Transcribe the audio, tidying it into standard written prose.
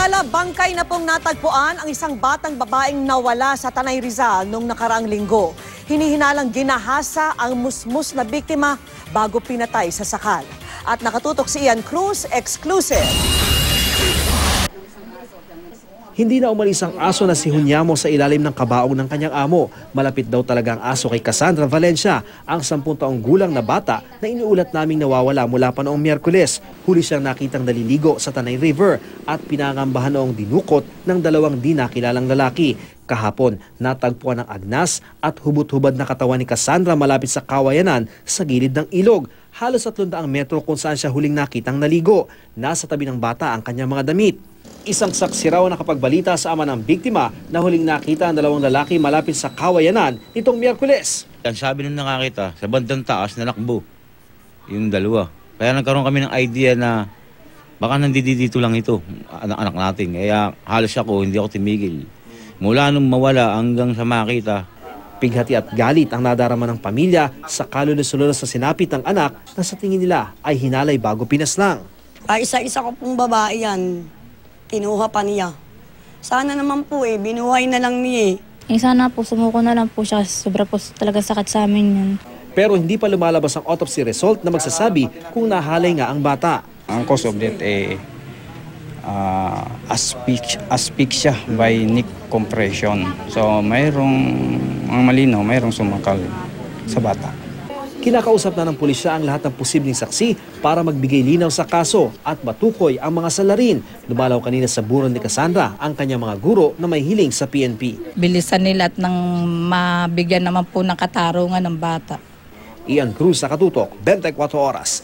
Samantala, bangkay na pong natagpuan ang isang batang babaeng nawala sa Tanay Rizal noong nakaraang linggo. Hinihinalang ginahasa ang musmus na biktima bago pinatay sa sakal. At nakatutok si Ian Cruz, exclusive. Hindi na umalis ang aso na si Hunyamo sa ilalim ng kabaong ng kanyang amo. Malapit daw talaga ang aso kay Cassandra Valencia, ang 10 taong gulang na bata na iniulat naming nawawala mula pa noong Miyerkules. Huli siyang nakitang naliligo sa Tanay River at pinangambahan noong dinukot ng 2 di nakilalang lalaki. Kahapon, natagpuan ang agnas at hubot-hubad na katawan ni Cassandra malapit sa kawayanan sa gilid ng ilog. Halos 300 metro kung saan siya huling nakitang naligo. Nasa tabi ng bata ang kanyang mga damit. Isang saksi raw nakapagbalita sa ama ng biktima na huling nakita ang 2 lalaki malapit sa kawayanan nitong Miyerkules. Sabi nung nakakita, sa bandang taas nalakbo yung 2. Kaya nagkaroon kami ng idea na baka nandito lang ito, anak natin. Kaya halos ako, hindi ako timigil. Mula nung mawala hanggang sa makita. Pighati at galit ang nadarama ng pamilya sa kalulus-lulos sa sinapit ng anak na sa tingin nila ay hinalay bago pinaslang. Isa-isa ko pong babae yan. Kinuha pa niya. Sana naman po binuhay na lang niya sana po, sumuko na lang po siya. Sobra po talaga sakit sa amin yun. Pero hindi pa lumalabas ang autopsy result na magsasabi kung nahalay nga ang bata. Ang cause of death asphyxia by neck compression. So ang malinaw, mayroong sumakal sa bata. Kinakausap na ng pulisya ang lahat ng posibleng saksi para magbigay linaw sa kaso at matukoy ang mga salarin. Dumalaw kanina sa buron ni Cassandra ang kanyang mga guro na may hiling sa PNP. Bilisan nila at nang mabigyan naman po ng katarungan ng bata. Ian Cruz, nakatutok, 24 Oras.